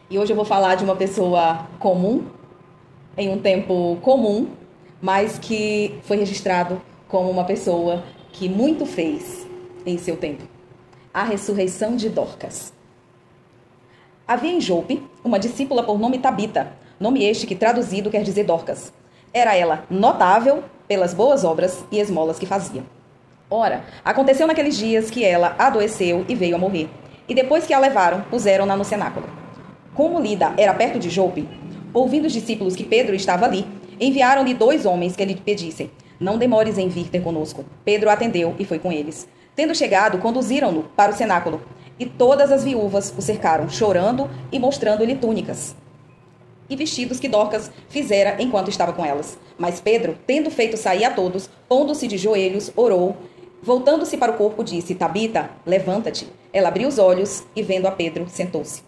E hoje eu vou falar de uma pessoa comum, em um tempo comum, mas que foi registrado como uma pessoa que muito fez em seu tempo. A ressurreição de Dorcas. Havia em Jope uma discípula por nome Tabita, nome este que traduzido quer dizer Dorcas. Era ela notável pelas boas obras e esmolas que fazia. Ora, aconteceu naqueles dias que ela adoeceu e veio a morrer. E depois que a levaram, puseram-na no cenáculo. Como Lida era perto de Jope, ouvindo os discípulos que Pedro estava ali, enviaram-lhe 2 homens que lhe pedissem: não demores em vir ter conosco. Pedro atendeu e foi com eles. Tendo chegado, conduziram-no para o cenáculo. E todas as viúvas o cercaram, chorando e mostrando-lhe túnicas e vestidos que Dorcas fizera enquanto estava com elas. Mas Pedro, tendo feito sair a todos, pondo-se de joelhos, orou. Voltando-se para o corpo, disse: Tabita, levanta-te. Ela abriu os olhos e, vendo a Pedro, sentou-se.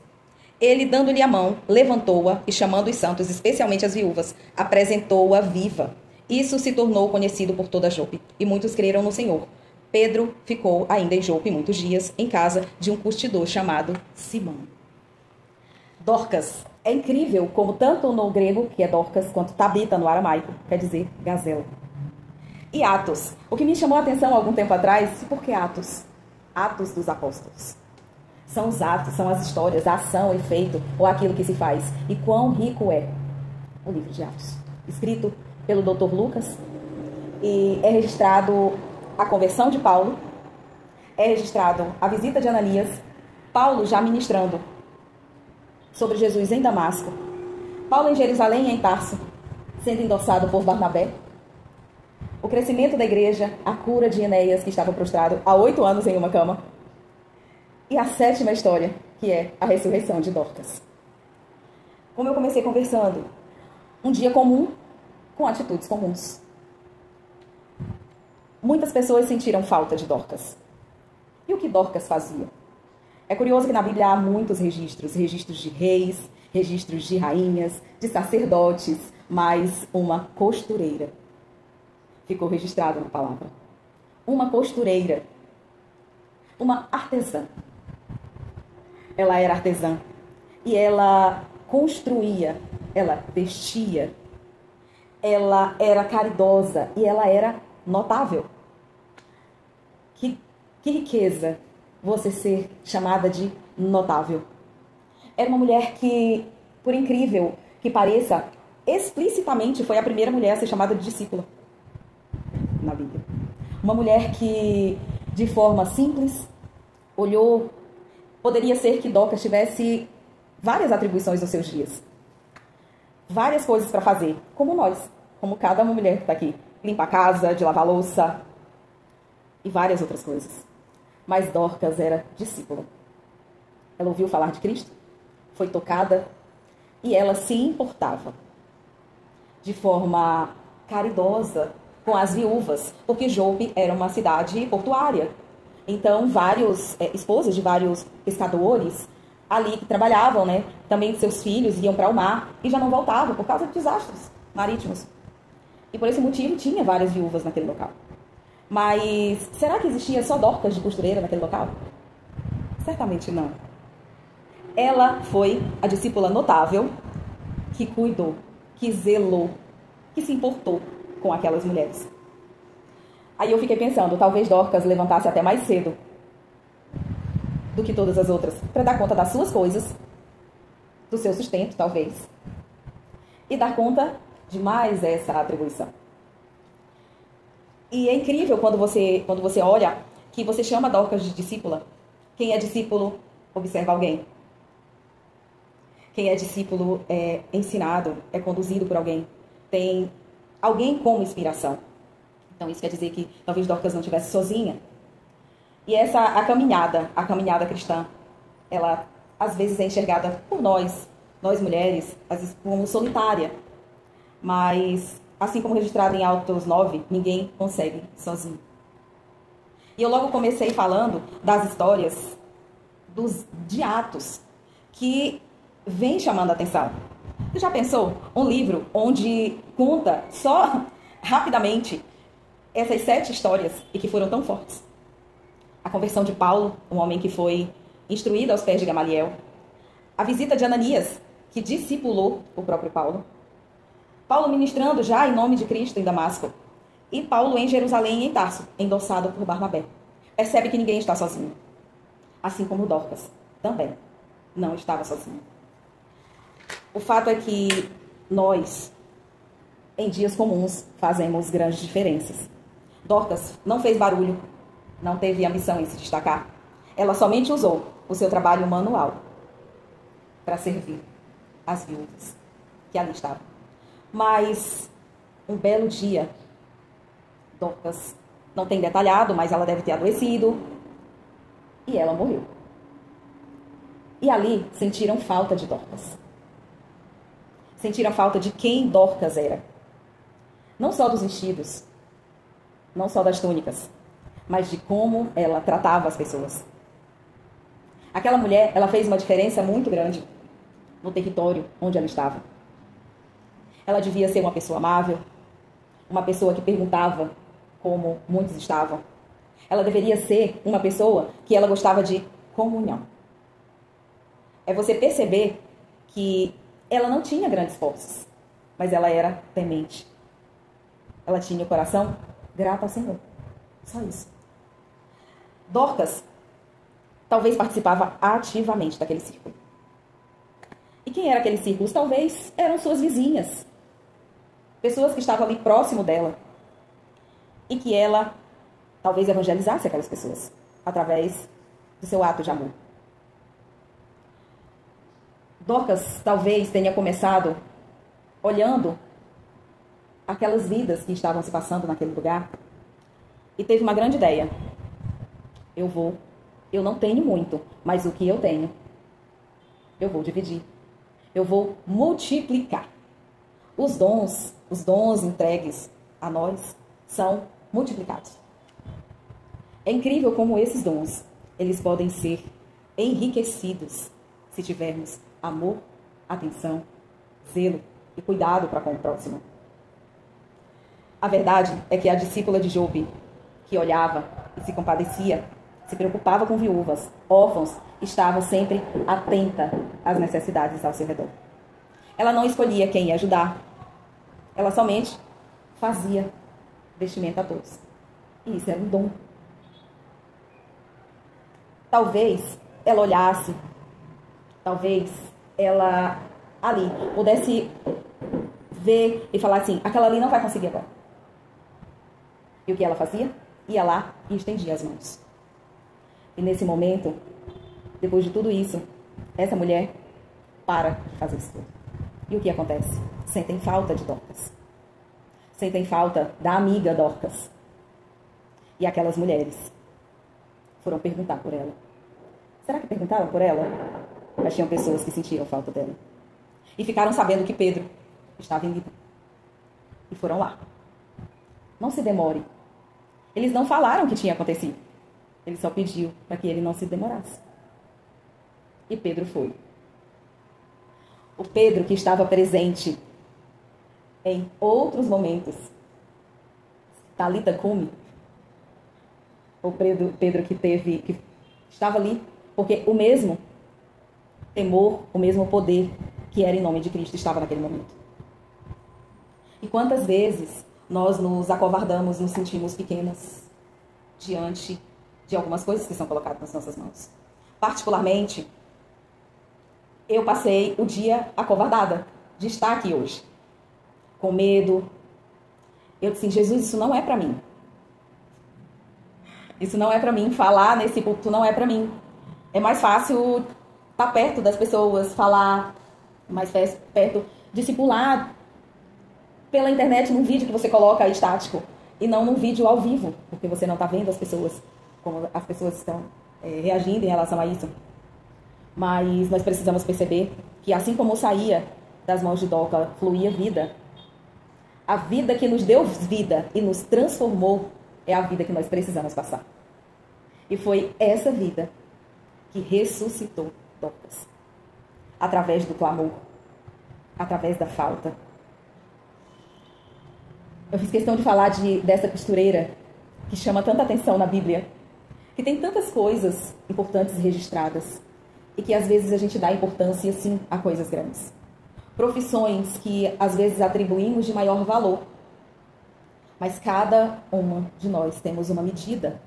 Ele, dando-lhe a mão, levantou-a e, chamando os santos, especialmente as viúvas, apresentou-a viva. Isso se tornou conhecido por toda Jope, e muitos creram no Senhor. Pedro ficou ainda em Jope muitos dias, em casa de um curtidor chamado Simão. Dorcas. É incrível como tanto no grego, que é Dorcas, quanto Tabita no aramaico, quer dizer gazela. E Atos. O que me chamou a atenção há algum tempo atrás, por que Atos? Atos dos Apóstolos. São os atos, são as histórias, a ação, o efeito, ou aquilo que se faz. E quão rico é o livro de Atos. Escrito pelo Dr. Lucas, e é registrado a conversão de Paulo, é registrado a visita de Ananias, Paulo já ministrando sobre Jesus em Damasco, Paulo em Jerusalém e em Tarso, sendo endossado por Barnabé, o crescimento da igreja, a cura de Enéas, que estava prostrado há 8 anos em uma cama, e a 7ª história, que é a ressurreição de Dorcas. Como eu comecei conversando, um dia comum com atitudes comuns. Muitas pessoas sentiram falta de Dorcas. E o que Dorcas fazia? É curioso que na Bíblia há muitos registros, registros de reis, registros de rainhas, de sacerdotes, mas uma costureira ficou registrado na palavra. Uma costureira, uma artesã. Ela era artesã e ela construía, ela vestia, ela era caridosa e ela era notável. Que riqueza você ser chamada de notável. Era uma mulher que, por incrível que pareça, explicitamente foi a primeira mulher a ser chamada de discípula na Bíblia. Uma mulher que, de forma simples, olhou. Poderia ser que Dorcas tivesse várias atribuições nos seus dias. Várias coisas para fazer, como nós, como cada uma mulher que está aqui. Limpar a casa, de lavar a louça e várias outras coisas. Mas Dorcas era discípula. Ela ouviu falar de Cristo, foi tocada e ela se importava de forma caridosa com as viúvas, porque Jope era uma cidade portuária. Então, vários esposas de vários pescadores ali que trabalhavam, né? Também seus filhos iam para o mar e já não voltavam por causa de desastres marítimos. E por esse motivo tinha várias viúvas naquele local. Mas será que existia só Dorcas de costureira naquele local? Certamente não. Ela foi a discípula notável que cuidou, que zelou, que se importou com aquelas mulheres. Aí eu fiquei pensando, talvez Dorcas levantasse até mais cedo do que todas as outras, para dar conta das suas coisas, do seu sustento, talvez, e dar conta de mais essa atribuição. E é incrível quando você olha que você chama Dorcas de discípula. Quem é discípulo observa alguém. Quem é discípulo é ensinado, é conduzido por alguém. Tem alguém como inspiração. Então isso quer dizer que talvez Dorcas não estivesse sozinha. E a caminhada cristã, ela às vezes é enxergada por nós mulheres, às vezes como solitária. Mas, assim como registrado em Atos 9, ninguém consegue sozinho. E eu logo comecei falando das histórias de Atos, que vem chamando a atenção. Você já pensou? Um livro onde conta só rapidamente essas 7 histórias e que foram tão fortes. A conversão de Paulo, um homem que foi instruído aos pés de Gamaliel. a visita de Ananias, que discipulou o próprio Paulo. Paulo ministrando já em nome de Cristo em Damasco. E Paulo em Jerusalém e em Tarso, endossado por Barnabé. Percebe que ninguém está sozinho. Assim como Dorcas também não estava sozinho. O fato é que nós, em dias comuns, fazemos grandes diferenças. Dorcas não fez barulho, não teve ambição em se destacar. Ela somente usou o seu trabalho manual para servir as viúvas que ali estavam. Mas, um belo dia, Dorcas não tem detalhado, mas ela deve ter adoecido, e ela morreu. E ali sentiram falta de Dorcas. Sentiram falta de quem Dorcas era. Não só dos vestidos, não só das túnicas, mas de como ela tratava as pessoas. Aquela mulher, ela fez uma diferença muito grande no território onde ela estava. Ela devia ser uma pessoa amável, uma pessoa que perguntava como muitos estavam. Ela deveria ser uma pessoa que ela gostava de comunhão. É você perceber que ela não tinha grandes posses, mas ela era temente. Ela tinha o coração grato ao Senhor. Só isso. Dorcas talvez participava ativamente daquele círculo. E quem era aquele círculo? Talvez eram suas vizinhas. Pessoas que estavam ali próximo dela. E que ela talvez evangelizasse aquelas pessoas através do seu ato de amor. Dorcas talvez tenha começado olhando aquelas vidas que estavam se passando naquele lugar e teve uma grande ideia. Eu não tenho muito, mas o que eu tenho, eu vou dividir. Eu vou multiplicar. Os dons entregues a nós são multiplicados. É incrível como esses dons, eles podem ser enriquecidos se tivermos amor, atenção, zelo e cuidado para com o próximo. A verdade é que a discípula de Jope, que olhava e se compadecia, se preocupava com viúvas, órfãos, estava sempre atenta às necessidades ao seu redor. Ela não escolhia quem ia ajudar. Ela somente fazia vestimento a todos. E isso era um dom. Talvez ela olhasse, talvez ela ali pudesse ver e falar assim, aquela ali não vai conseguir agora. E o que ela fazia? Ia lá e estendia as mãos. E nesse momento, depois de tudo isso, essa mulher para de fazer isso tudo. E o que acontece? Sentem falta de Dorcas. Sentem falta da amiga Dorcas. E aquelas mulheres foram perguntar por ela. Será que perguntaram por ela? Mas tinham pessoas que sentiram falta dela. E ficaram sabendo que Pedro estava em Lida. E foram lá. Não se demore. Eles não falaram o que tinha acontecido. Ele só pediu para que ele não se demorasse. E Pedro foi. O Pedro que estava presente em outros momentos. Talita Cumi. O Pedro que estava ali, porque o mesmo temor, o mesmo poder que era em nome de Cristo estava naquele momento. E quantas vezes nós nos acovardamos, nos sentimos pequenas diante de algumas coisas que são colocadas nas nossas mãos. Particularmente, eu passei o dia acovardada de estar aqui hoje, com medo. Eu disse, Jesus, isso não é para mim. Isso não é para mim. Falar nesse púlpito não é para mim. É mais fácil estar perto das pessoas, falar mais perto, discipular pela internet, num vídeo que você coloca aí estático, e não num vídeo ao vivo, porque você não está vendo as pessoas, como as pessoas estão reagindo em relação a isso. Mas nós precisamos perceber que assim como saía das mãos de Dorcas, fluía vida. A vida que nos deu vida e nos transformou é a vida que nós precisamos passar. E foi essa vida que ressuscitou Dorcas. Através do clamor, através da falta. Eu fiz questão de falar dessa costureira que chama tanta atenção na Bíblia, que tem tantas coisas importantes registradas e que às vezes a gente dá importância, sim, a coisas grandes. Profissões que às vezes atribuímos de maior valor. Mas cada uma de nós temos uma medida.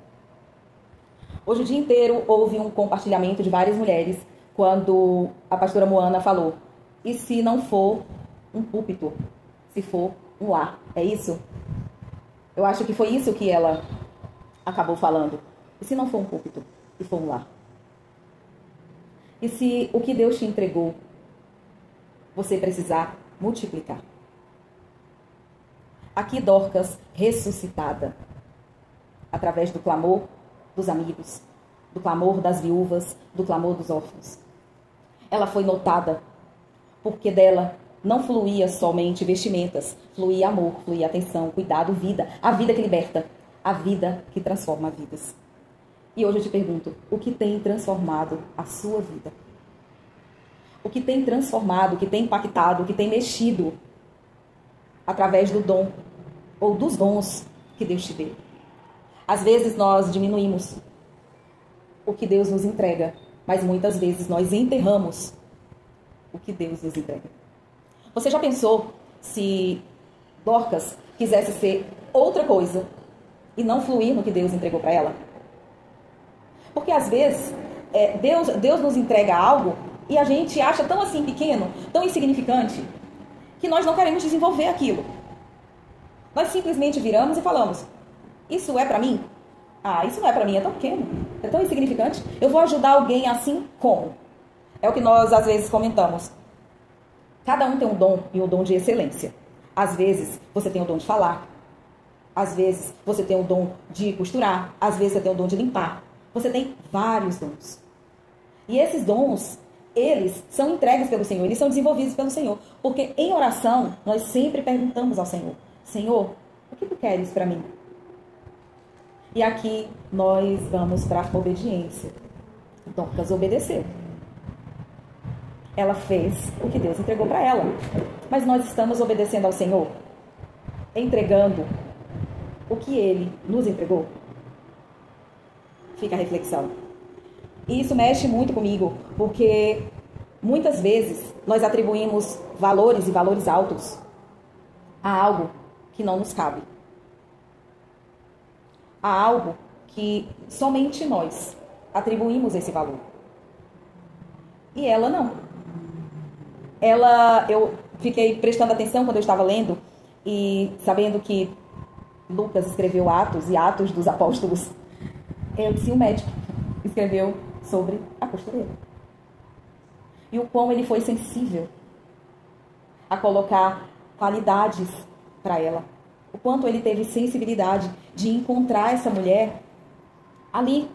Hoje o dia inteiro houve um compartilhamento de várias mulheres quando a pastora Moana falou: e se não for um púlpito, se for um lar? É isso? Eu acho que foi isso que ela acabou falando. E se não for um púlpito, e for um lar? E se o que Deus te entregou, você precisar multiplicar? Aqui Dorcas ressuscitada, através do clamor dos amigos, do clamor das viúvas, do clamor dos órfãos. Ela foi notada porque dela não fluía somente vestimentas, fluía amor, fluía atenção, cuidado, vida, a vida que liberta, a vida que transforma vidas. E hoje eu te pergunto, o que tem transformado a sua vida? O que tem transformado, o que tem impactado, o que tem mexido através do dom ou dos dons que Deus te deu? Às vezes nós diminuímos o que Deus nos entrega, mas muitas vezes nós enterramos o que Deus nos entrega. Você já pensou se Dorcas quisesse ser outra coisa e não fluir no que Deus entregou para ela? Porque às vezes Deus nos entrega algo e a gente acha tão assim pequeno, tão insignificante, que nós não queremos desenvolver aquilo. Nós simplesmente viramos e falamos: isso é para mim? Ah, isso não é para mim, é tão pequeno, é tão insignificante. Eu vou ajudar alguém assim como? É o que nós às vezes comentamos. Cada um tem um dom e um dom de excelência. Às vezes você tem o dom de falar. Às vezes você tem o dom de costurar. Às vezes você tem o dom de limpar. Você tem vários dons. E esses dons, eles são entregues pelo Senhor, eles são desenvolvidos pelo Senhor. Porque em oração, nós sempre perguntamos ao Senhor: Senhor, o que tu queres para mim? E aqui nós vamos para a obediência. Dorcas obedeceu. Ela fez o que Deus entregou para ela. Mas nós estamos obedecendo ao Senhor, entregando o que Ele nos entregou? Fica a reflexão. E isso mexe muito comigo, porque muitas vezes nós atribuímos valores e valores altos a algo que não nos cabe. A algo que somente nós atribuímos esse valor. E ela não. Eu fiquei prestando atenção quando eu estava lendo e sabendo que Lucas escreveu Atos e Atos dos Apóstolos. Eu disse: o médico escreveu sobre a costureira. E o quão ele foi sensível a colocar qualidades para ela. O quanto ele teve sensibilidade de encontrar essa mulher ali,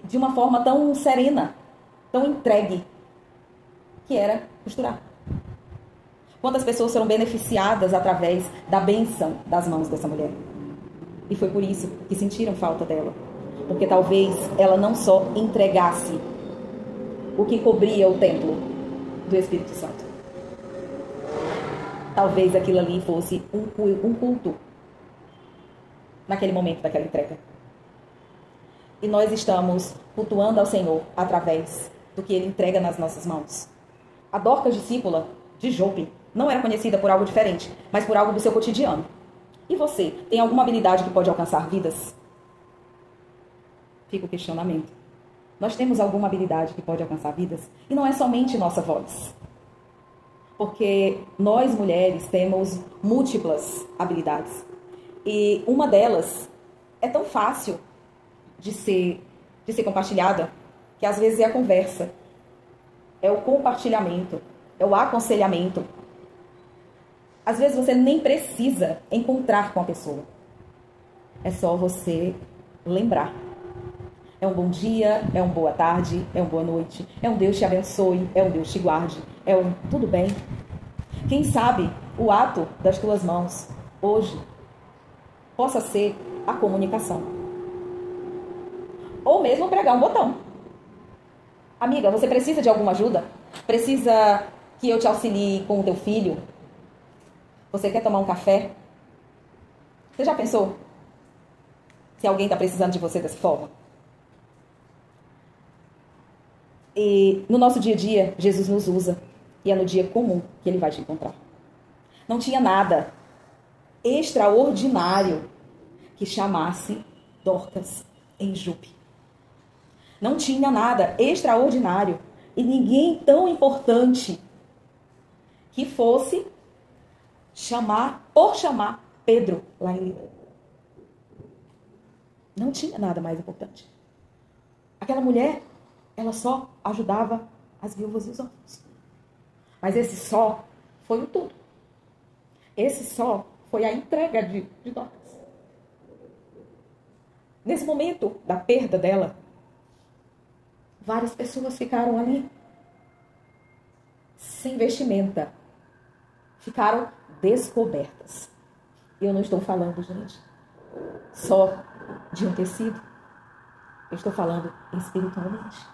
de uma forma tão serena, tão entregue, que era costurar. Quantas pessoas foram beneficiadas através da bênção das mãos dessa mulher. E foi por isso que sentiram falta dela. Porque talvez ela não só entregasse o que cobria o templo do Espírito Santo. Talvez aquilo ali fosse um culto naquele momento daquela entrega. E nós estamos cultuando ao Senhor através do que Ele entrega nas nossas mãos. A Dorcas discípula de Jope não era conhecida por algo diferente, mas por algo do seu cotidiano. E você, tem alguma habilidade que pode alcançar vidas? Fica o questionamento. Nós temos alguma habilidade que pode alcançar vidas? E não é somente nossa voz. Porque nós, mulheres, temos múltiplas habilidades. E uma delas é tão fácil de ser compartilhada, que às vezes é a conversa. É o compartilhamento, é o aconselhamento. Às vezes você nem precisa encontrar com a pessoa. É só você lembrar. É um bom dia, é uma boa tarde, é uma boa noite, é um Deus te abençoe, é um Deus te guarde, é um tudo bem. Quem sabe o ato das tuas mãos hoje possa ser a comunicação. Ou mesmo pregar um botão. Amiga, você precisa de alguma ajuda? Precisa que eu te auxilie com o teu filho? Você quer tomar um café? Você já pensou se alguém está precisando de você dessa forma? E no nosso dia a dia, Jesus nos usa. E é no dia comum que ele vai te encontrar. Não tinha nada extraordinário que chamasse Dorcas em Jope. Não tinha nada extraordinário e ninguém tão importante que fosse chamar Pedro lá em Lida. Não tinha nada mais importante. Aquela mulher, ela só ajudava as viúvas e os órfãos. Mas esse só foi o tudo. Esse só foi a entrega de Dorcas. Nesse momento da perda dela, várias pessoas ficaram ali sem vestimenta. Ficaram descobertas. E eu não estou falando, gente, só de um tecido. Eu estou falando espiritualmente.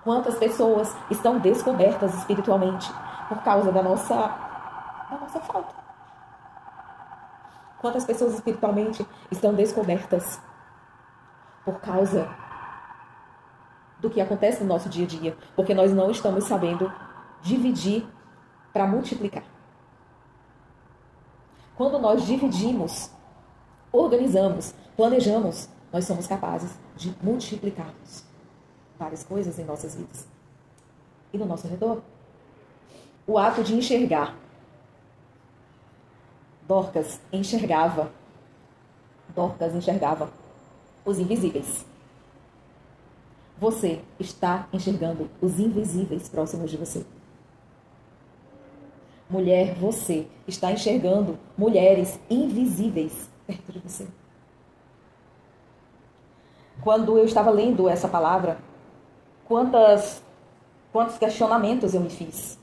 Quantas pessoas estão descobertas espiritualmente por causa da nossa falta? Quantas pessoas espiritualmente estão descobertas por causa do que acontece no nosso dia a dia? Porque nós não estamos sabendo dividir para multiplicar. Quando nós dividimos, organizamos, planejamos, nós somos capazes de multiplicarmos várias coisas em nossas vidas e no nosso redor. O ato de enxergar. Dorcas enxergava os invisíveis. Você está enxergando os invisíveis próximos de você. Mulher, você está enxergando mulheres invisíveis perto de você. Quando eu estava lendo essa palavra, quantos questionamentos eu me fiz.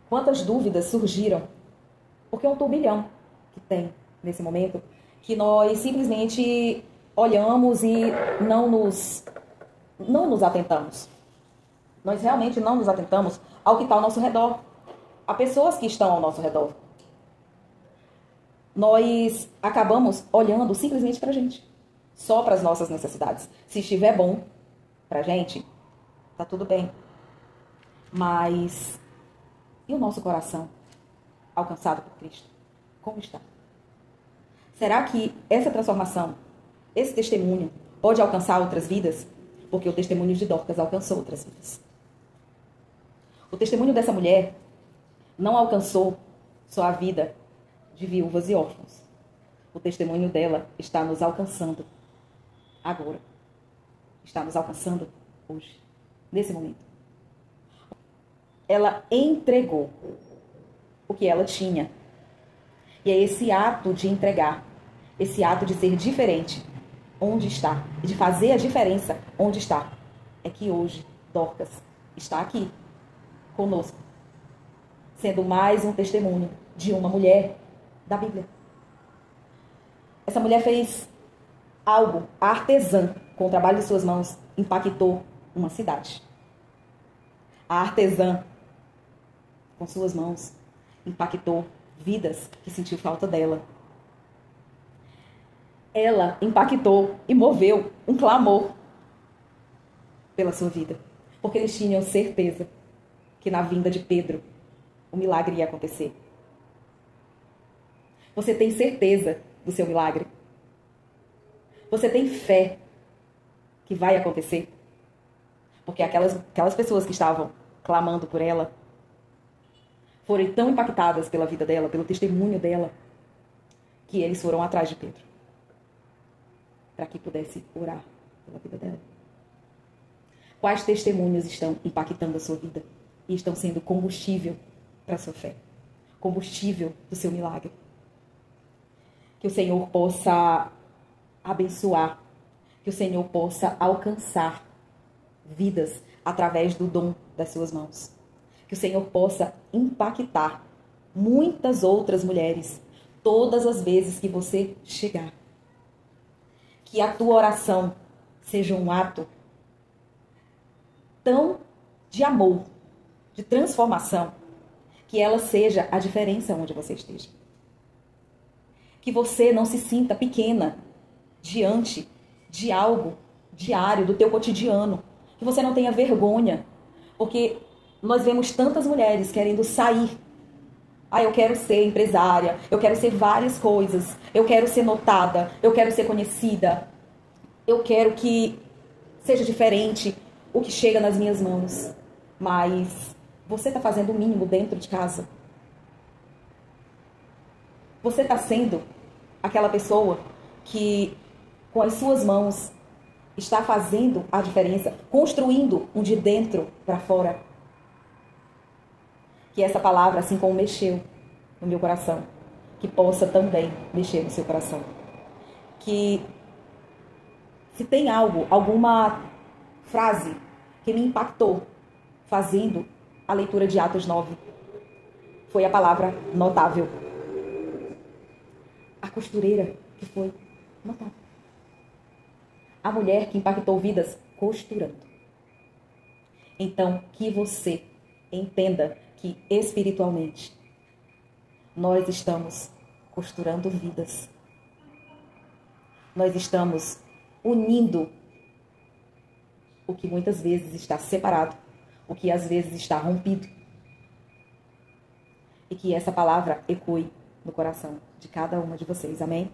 Quantas dúvidas surgiram. Porque é um turbilhão que tem nesse momento, que nós simplesmente olhamos e não nos atentamos. Nós realmente não nos atentamos ao que está ao nosso redor. A pessoas que estão ao nosso redor. Nós acabamos olhando simplesmente para a gente. Só para as nossas necessidades. Se estiver bom para a gente, tá tudo bem. Mas e o nosso coração alcançado por Cristo? Como está? Será que essa transformação, esse testemunho, pode alcançar outras vidas? Porque o testemunho de Dorcas alcançou outras vidas. O testemunho dessa mulher não alcançou só a vida de viúvas e órfãos. O testemunho dela está nos alcançando agora. Está nos alcançando hoje, nesse momento. Ela entregou o que ela tinha. E é esse ato de entregar, esse ato de ser diferente, onde está, e de fazer a diferença onde está, é que hoje Dorcas está aqui conosco, sendo mais um testemunho de uma mulher da Bíblia. Essa mulher fez algo, a artesã, com o trabalho de suas mãos, impactou uma cidade. A artesã, com suas mãos, impactou vidas que sentiu falta dela. Ela impactou e moveu um clamor pela sua vida. Porque eles tinham certeza que na vinda de Pedro o milagre ia acontecer. Você tem certeza do seu milagre? Você tem fé que vai acontecer? Porque aquelas pessoas que estavam clamando por ela foram tão impactadas pela vida dela, pelo testemunho dela, que eles foram atrás de Pedro para que pudesse orar pela vida dela. Quais testemunhos estão impactando a sua vida e estão sendo combustível para a sua fé? Combustível do seu milagre. Que o Senhor possa abençoar, que o Senhor possa alcançar vidas através do dom das suas mãos. Que o Senhor possa impactar muitas outras mulheres todas as vezes que você chegar. Que a tua oração seja um ato tão de amor, de transformação, que ela seja a diferença onde você esteja. Que você não se sinta pequena diante de algo diário, do teu cotidiano, Que você não tenha vergonha. Porque nós vemos tantas mulheres querendo sair. Ah, eu quero ser empresária, eu quero ser várias coisas, eu quero ser notada, eu quero ser conhecida, eu quero que seja diferente o que chega nas minhas mãos. Mas você está fazendo o mínimo dentro de casa? Você está sendo aquela pessoa que, com as suas mãos, está fazendo a diferença, construindo um de dentro para fora? Que essa palavra, assim como mexeu no meu coração, que possa também mexer no seu coração. Que se tem algo, alguma frase que me impactou fazendo a leitura de Atos 9, foi a palavra notável. A costureira que foi notável. A mulher que impactou vidas costurando. Então, que você entenda que espiritualmente nós estamos costurando vidas. Nós estamos unindo o que muitas vezes está separado, o que às vezes está rompido. E que essa palavra ecoe no coração de cada uma de vocês. Amém?